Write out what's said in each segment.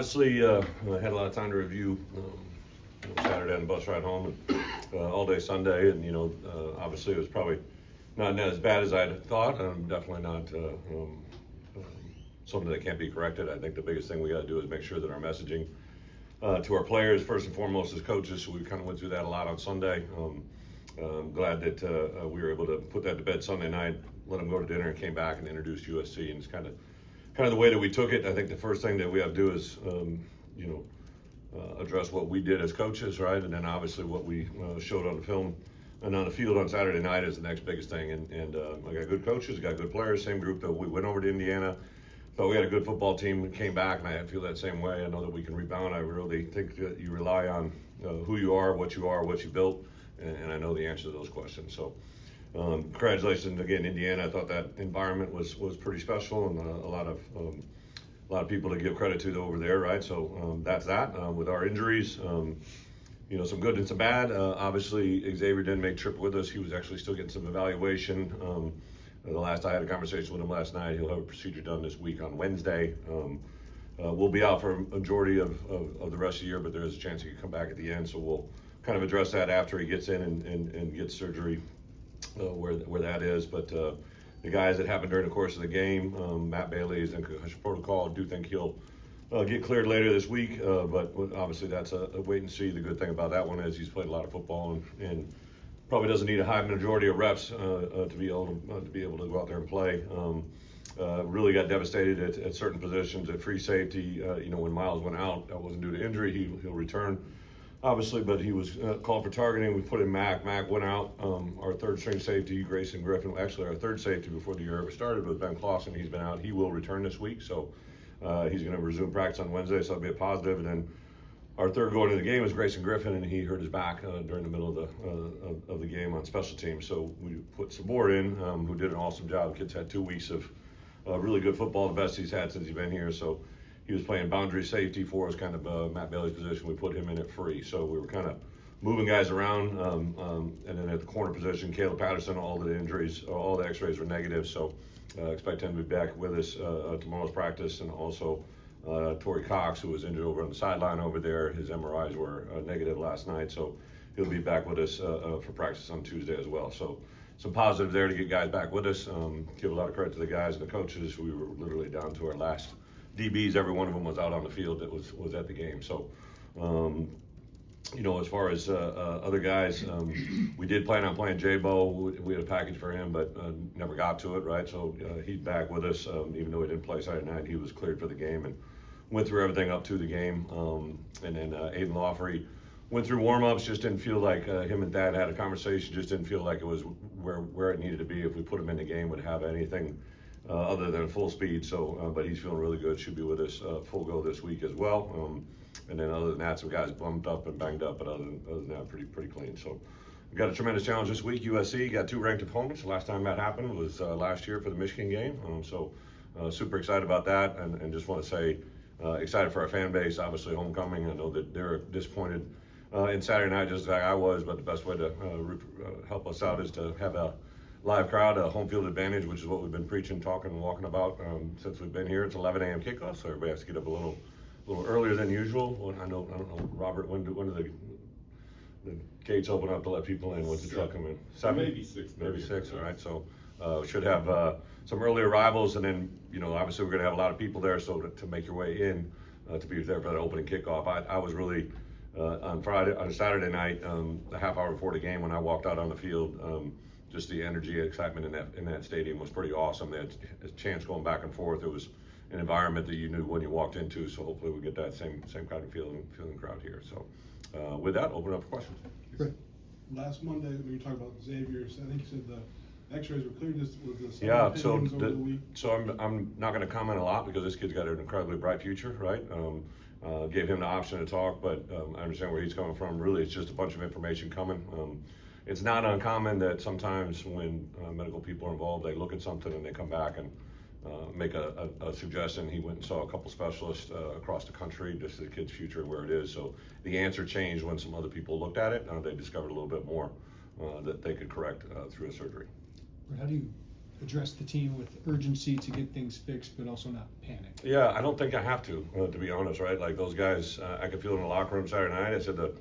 Obviously, I had a lot of time to review Saturday on the bus ride home and all day Sunday, and obviously it was probably not as bad as I thought. Definitely not something that can't be corrected. I think the biggest thing we got to do is make sure that our messaging to our players, first and foremost, as coaches. So we kind of went through that a lot on Sunday. I'm glad that we were able to put that to bed Sunday night, let them go to dinner, and came back and introduced USC, and it's kind of the way that we took it. I think the first thing that we have to do is, address what we did as coaches, right? And then obviously what we showed on the film and on the field on Saturday night is the next biggest thing. And I got good coaches, got good players, same group that we went over to Indiana. Thought we had a good football team and came back, and I feel that same way. I know that we can rebound. I really think that you rely on who you are, what you built, and I know the answer to those questions. So congratulations again, Indiana. I thought that environment was pretty special, and a lot of people to give credit to over there, right? So that's that. With our injuries, some good and some bad. Obviously, Xavier didn't make trip with us. He was actually still getting some evaluation. The last I had a conversation with him last night, he'll have a procedure done this week on Wednesday. We'll be out for a majority of the rest of the year, but there is a chance he could come back at the end. So we'll kind of address that after he gets in and gets surgery where that is. But the guys that happened during the course of the game, Matt Bailey is in concussion protocol. I do think he'll get cleared later this week, but obviously that's a wait and see. The good thing about that one is he's played a lot of football and probably doesn't need a high majority of reps to be able to go out there and play. Really got devastated at certain positions at free safety. When Miles went out, that wasn't due to injury. He'll return, obviously, but he was called for targeting. We put in Mac. Mac went out. Our third string safety, Grayson Griffin, actually our third safety before the year ever started was Ben Clausen. He's been out. He will return this week, so he's going to resume practice on Wednesday, so that'll be a positive. And then our third going into the game was Grayson Griffin, and he hurt his back during the middle of the game on special teams. So we put Sabor in, who did an awesome job. The kid's had 2 weeks of really good football, the best he's had since he's been here. So he was playing boundary safety for us, kind of Matt Bailey's position. We put him in at free. So we were kind of moving guys around. And then at the corner position, Caleb Patterson, all the injuries, all the x-rays were negative. So expect him to be back with us tomorrow's practice. And also Torrey Cox, who was injured over on the sideline over there. His MRIs were negative last night. So he'll be back with us for practice on Tuesday as well. So some positive there to get guys back with us. Give a lot of credit to the guys and the coaches. We were literally down to our last DBs. Every one of them was out on the field that was at the game. So, as far as other guys, we did plan on playing J-Bo. We had a package for him, but never got to it, right? So he's back with us. Even though he didn't play Saturday night, he was cleared for the game and went through everything up to the game. And then Aiden Lawfrey went through warm-ups, just didn't feel like him and Dad had a conversation, just didn't feel like it was where it needed to be. If we put him in the game, would have anything other than full speed. So, but he's feeling really good, should be with us full go this week as well. And then other than that, some guys bumped up and banged up, but other than that, pretty clean. So we've got a tremendous challenge this week. USC got 2 ranked opponents. The last time that happened was last year for the Michigan game. So super excited about that, and just want to say excited for our fan base. Obviously homecoming, I know that they're disappointed in Saturday night just like I was, but the best way to help us out is to have a live crowd, a home field advantage, which is what we've been preaching, talking, and walking about since we've been here. It's 11 a.m. kickoff, so everybody has to get up a little earlier than usual. Well, I don't know, Robert, when do the gates open up to let people in? When's the truck come in? 7? Maybe 6. Maybe 6. All right. So should have some early arrivals, and then obviously we're going to have a lot of people there. So to make your way in, to be there for that opening kickoff, I was really on Saturday night, a half hour before the game when I walked out on the field. Just the energy, excitement in that stadium was pretty awesome. They had a chance going back and forth. It was an environment that you knew when you walked into. So hopefully we get that same kind of feeling crowd here. So with that, open up for questions. Great. Last Monday when you talked about Xavier, I think you said the X-rays were cleared. With the yeah. So I'm not going to comment a lot because this kid's got an incredibly bright future, right? Gave him the option to talk, but I understand where he's coming from. Really, it's just a bunch of information coming. It's not uncommon that sometimes when medical people are involved, they look at something and they come back and make a suggestion. He went and saw a couple specialists across the country, just the kid's future and where it is. So the answer changed when some other people looked at it. They discovered a little bit more that they could correct through a surgery. how do address the team with urgency to get things fixed, but also not panic? Yeah, I don't think I have to be honest, right? Like those guys, I could feel in the locker room Saturday night. I said the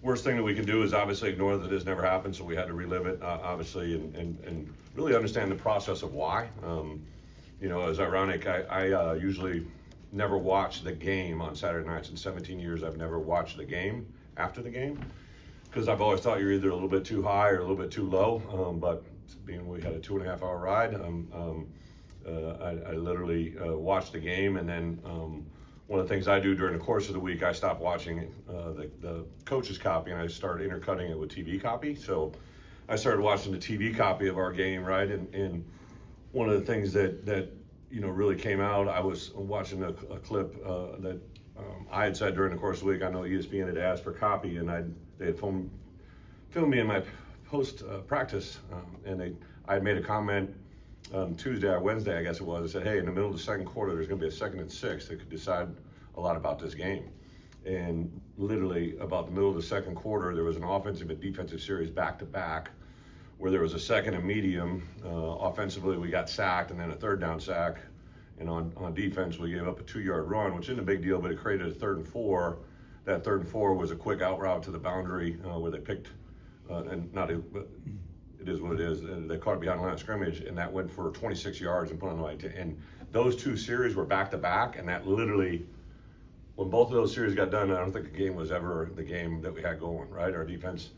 worst thing that we can do is obviously ignore that this never happened, so we had to relive it, obviously, and really understand the process of why. You know, it's ironic. I usually never watch the game on Saturday nights. In 17 years, I've never watched the game after the game because I've always thought you're either a little bit too high or a little bit too low. But being we had a 2.5-hour ride, I literally watched the game, and then one of the things I do during the course of the week, I stop watching the coach's copy and I started intercutting it with TV copy. So I started watching the TV copy of our game, right? And one of the things that you know really came out, I was watching a clip that I had said during the course of the week. I know ESPN had asked for copy, and they had filmed me in my post practice, and I had made a comment Tuesday or Wednesday, I guess it was. I said, hey, in the middle of the second quarter, there's going to be a 2nd and 6 that could decide a lot about this game. And literally about the middle of the second quarter, there was an offensive and defensive series back to back where there was a 2nd and medium. Offensively, we got sacked and then a 3rd down sack. And on defense, we gave up a 2-yard run, which isn't a big deal, but it created a 3rd and 4. That 3rd and 4 was a quick out route to the boundary where they picked, but it is what it is. They caught it behind the line of scrimmage, and that went for 26 yards and put on the way. And those 2 series were back to back, and that literally, when both of those series got done, I don't think the game was ever the game that we had going, right? Our defense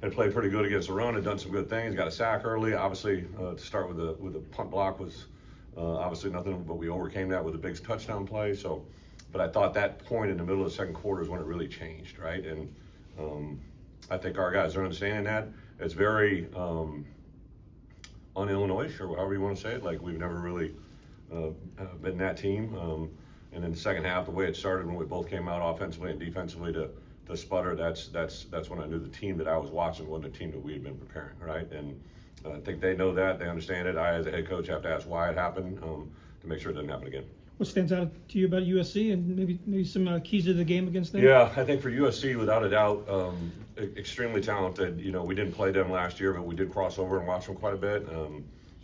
had played pretty good against the run, had done some good things, got a sack early. Obviously, to start with the punt block was obviously nothing, but we overcame that with a big touchdown play. So, but I thought that point in the middle of the second quarter is when it really changed, right? And I think our guys are understanding that. It's very un-Illinois, or however you want to say it. Like we've never really been that team. And in the second half, the way it started when we both came out offensively and defensively to sputter, that's when I knew the team that I was watching wasn't the team that we had been preparing, right? And I think they know that, they understand it. I, as a head coach, have to ask why it happened to make sure it doesn't happen again. What stands out to you about USC and maybe some keys to the game against them? Yeah, I think for USC, without a doubt, extremely talented. You know, we didn't play them last year, but we did cross over and watch them quite a bit.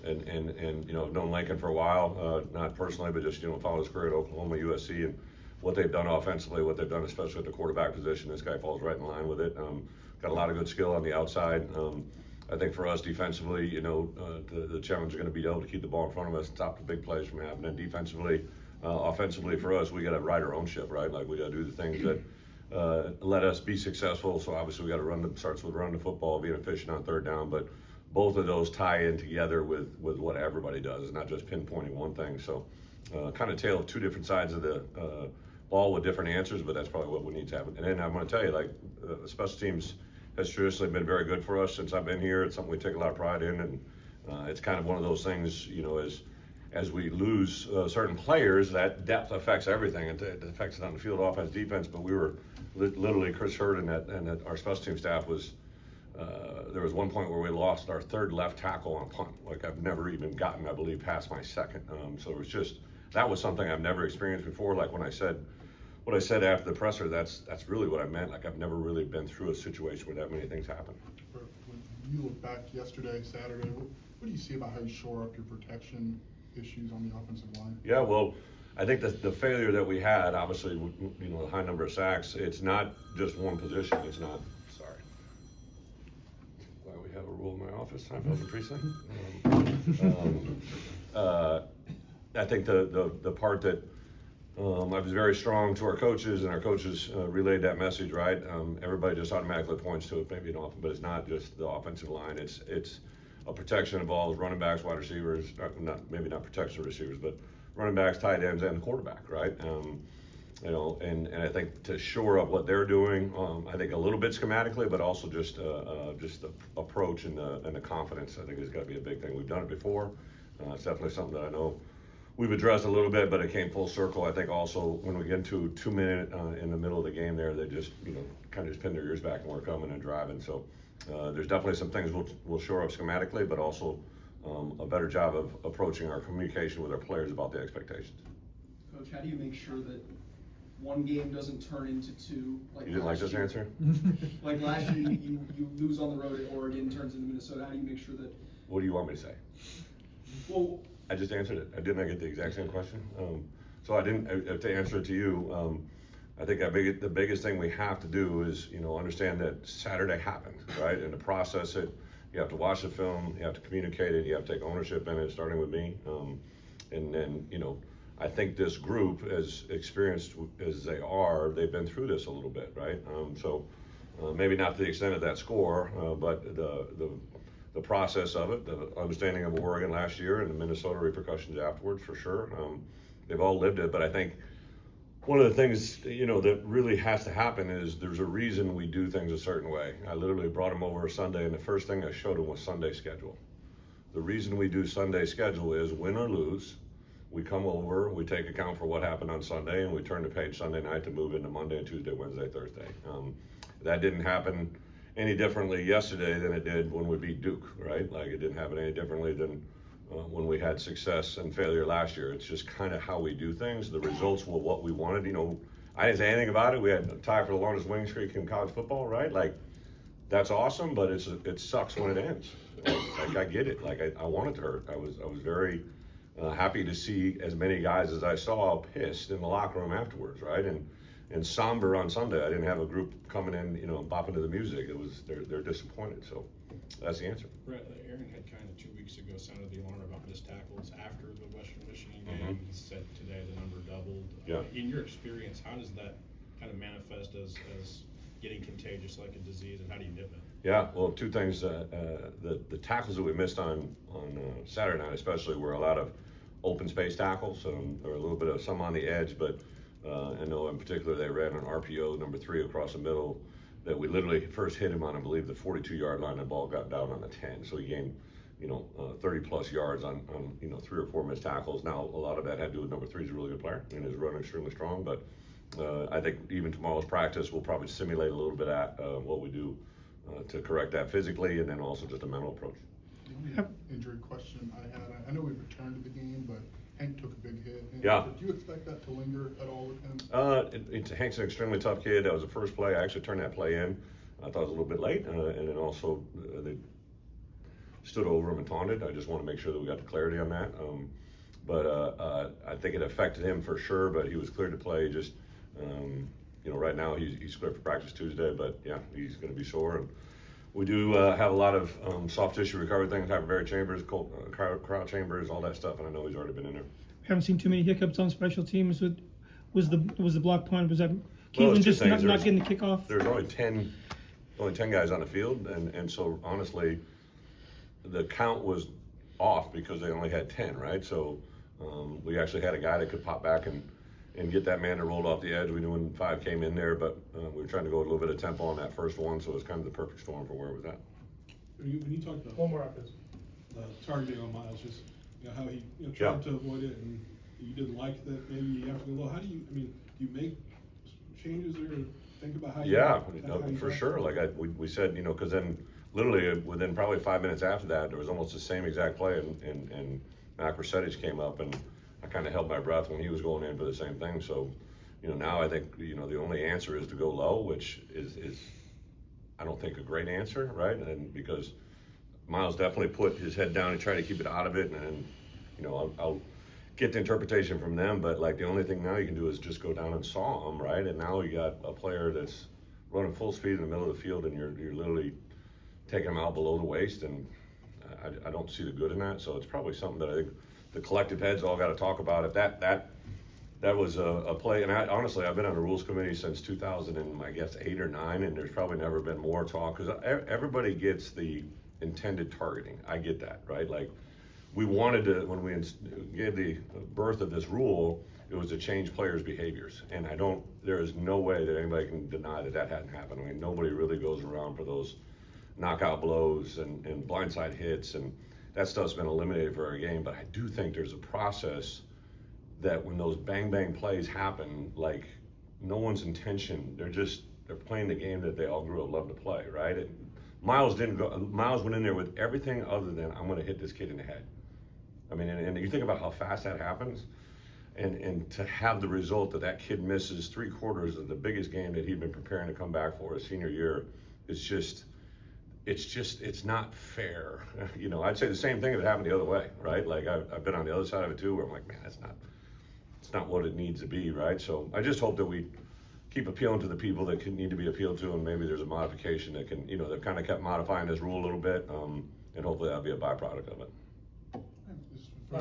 And you know, known Lincoln for a while, not personally, but just, you know, followed his career at Oklahoma, USC, and what they've done offensively, what they've done especially at the quarterback position. This guy falls right in line with it. Got a lot of good skill on the outside. I think for us defensively, you know, the challenge is going to be able to keep the ball in front of us and stop the big plays from happening. Defensively, offensively for us, we got to ride our own ship, right? Like we got to do the things that let us be successful. So obviously we got to starts with running the football, being efficient on 3rd down, but both of those tie in together with what everybody does. It's not just pinpointing one thing. So kind of tale of 2 different sides of the ball with different answers, but that's probably what we need to happen. And then I'm going to tell you, like special teams has traditionally been very good for us since I've been here. It's something we take a lot of pride in, and it's kind of one of those things, you know, as we lose certain players, that depth affects everything. It affects it on the field, offense, defense. But we were literally Chris Hurd and that our special team staff was. There was one point where we lost our 3rd left tackle on a punt. Like I've never even gotten, I believe, past my 2nd. So it was just that was something I've never experienced before. Like when I said what I said after the presser, that's really what I meant. Like I've never really been through a situation where that many things happen. When you look back yesterday, Saturday, what do you see about how you shore up your protection issues on the offensive line? Yeah, well, I think the failure that we had, obviously, you know, the high number of sacks, it's not just one position. It's not, sorry. Why we have a rule in my office, Seinfeld and Precinct. I think the part that I was very strong to our coaches, and our coaches relayed that message, right? Everybody just automatically points to it, maybe often, but it's not just the offensive line. It's a protection involves running backs, wide receivers, maybe not protection receivers, but running backs, tight ends, and the quarterback, right? You know, and I think to shore up what they're doing, I think a little bit schematically, but also just the approach and the confidence, I think, has got to be a big thing. We've done it before. It's definitely something that I know we've addressed a little bit, but it came full circle. I think also when we get into 2 minute in the middle of the game there, they just, you know, kind of just pin their ears back and we're coming and driving. So there's definitely some things we'll shore up schematically, but also a better job of approaching our communication with our players about the expectations. Coach, how do you make sure that one game doesn't turn into 2? Like you didn't like this answer? Like last year, you lose on the road at Oregon, turns into Minnesota. How do you make sure that? What do you want me to say? Well, I just answered it. Didn't I get the exact same question? So I didn't, to answer it to you, I think the biggest thing we have to do is, understand that Saturday happened, right? And to process it, you have to watch the film, you have to communicate it, you have to take ownership in it, starting with me. And then, I think this group, as experienced as they are, they've been through this a little bit, right? So maybe not to the extent of that score, but the process of it, the understanding of Oregon last year and the Minnesota repercussions afterwards, for sure. They've all lived it, but I think one of the things, that really has to happen is there's a reason we do things a certain way. I literally brought them over Sunday, and the first thing I showed them was Sunday schedule. The reason we do Sunday schedule is win or lose, we come over, we take account for what happened on Sunday, and we turn the page Sunday night to move into Monday, Tuesday, Wednesday, Thursday. That didn't happen any differently yesterday than it did when we beat Duke, right? Like, it didn't happen any differently than when we had success and failure last year. It's just kind of how we do things. The results were what we wanted. I didn't say anything about it. We had a tie for the longest winning streak in college football, right? Like, that's awesome, but it sucks when it ends. Like, I get it. Like, I want it to hurt. I was very happy to see as many guys as I saw pissed in the locker room afterwards, right? And somber on Sunday. I didn't have a group coming in, bopping to the music. It was they're disappointed. So that's the answer. Brett, Aaron had kind of 2 weeks ago sounded the alarm about missed tackles after the Western Michigan game. He said today the number doubled. Yeah. In your experience, how does that kind of manifest as getting contagious like a disease, and how do you nip it? Yeah, well, two things. The tackles that we missed on Saturday night, especially, were a lot of open space tackles, or a little bit of some on the edge. But I know in particular they ran an RPO number 3 across the middle that we literally first hit him on, I believe, the 42-yard line. And the ball got down on the 10, so he gained 30 plus yards on 3 or 4 missed tackles. Now a lot of that had to do with number 3 is a really good player and is running extremely strong. But I think even tomorrow's practice we'll probably simulate a little bit at what we do to correct that physically, and then also just a mental approach. The only injury question I had, I know we returned to the game, but Hank took a big hit. Yeah. Do you expect that to linger at all with him? Hank's an extremely tough kid. That was the first play. I actually turned that play in. I thought it was a little bit late, and then also they stood over him and taunted. I just want to make sure that we got the clarity on that. But I think it affected him for sure, but he was cleared to play. Just, right now he's cleared for practice Tuesday, but yeah, he's going to be sore. And we do have a lot of soft tissue recovery things, hyperbaric chambers, crowd chambers, all that stuff, and I know he's already been in there. Haven't seen too many hiccups on special teams. Was the block punt? Was that Well, Keelan it's two just things. not getting the kickoff? There's only 10 guys on the field, and so honestly, the count was off because they only had 10, right? So we actually had a guy that could pop back and get that man that rolled off the edge. We knew when 5 came in there, but we were trying to go a little bit of tempo on that first one, so it was kind of the perfect storm for where it was at. When you talked about One more offense. the targeting on Miles, just how he tried to avoid it, and you didn't like that. Maybe you have to go. Well, how do you? Do you make changes there? Or think about how you? Yeah, how you for try? sure. Like we said, because then literally within probably 5 minutes after that, there was almost the same exact play, and Mac Resetich came up, and I kind of held my breath when he was going in for the same thing. So, now I think the only answer is to go low, which is I don't think a great answer, right? And because Miles definitely put his head down and tried to keep it out of it, and I'll get the interpretation from them, but like the only thing now you can do is just go down and saw him, right? And now you got a player that's running full speed in the middle of the field, and you're literally taking him out below the waist, and I don't see the good in that. So it's probably something that I think the collective heads all got to talk about. If that was a play, and honestly, I've been on the rules committee since 2008 or 9, and there's probably never been more talk, because everybody gets the intended targeting. I get that, right? Like, we wanted to, when we gave the birth of this rule, it was to change players' behaviors. And there is no way that anybody can deny that hadn't happened. I mean, nobody really goes around for those knockout blows and blindside hits, and that stuff's been eliminated for our game. But I do think there's a process that when those bang bang plays happen, like, no one's intention, they're playing the game that they all grew up loving to play, right? Miles went in there with everything other than, I'm going to hit this kid in the head. I mean, and you think about how fast that happens, and to have the result that kid misses 3/4 of the biggest game that he'd been preparing to come back for his senior year, it's just, it's not fair. You know, I'd say the same thing if it happened the other way, right? Like I've been on the other side of it too, where I'm like, man, it's not what it needs to be, right? So I just hope that we keep appealing to the people that need to be appealed to, and maybe there's a modification that can, you know, they've kind of kept modifying this rule a little bit, and hopefully that'll be a byproduct of it.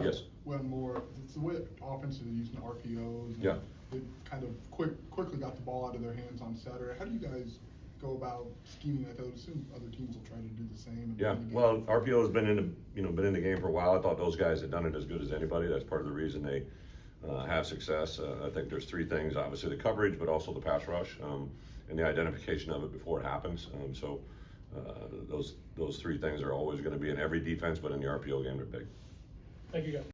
Yes. One more, it's the way offenses are using RPOs. And Yeah. They kind of quickly got the ball out of their hands on Saturday. How do you guys go about scheming like that? I would assume other teams will try to do the same. And Yeah, win the game. well, RPO has been in the game for a while. I thought those guys had done it as good as anybody. That's part of the reason they have success. I think there's three things: obviously the coverage, but also the pass rush, and the identification of it before it happens. So those three things are always going to be in every defense, but in the RPO game they're big. Thank you, guys.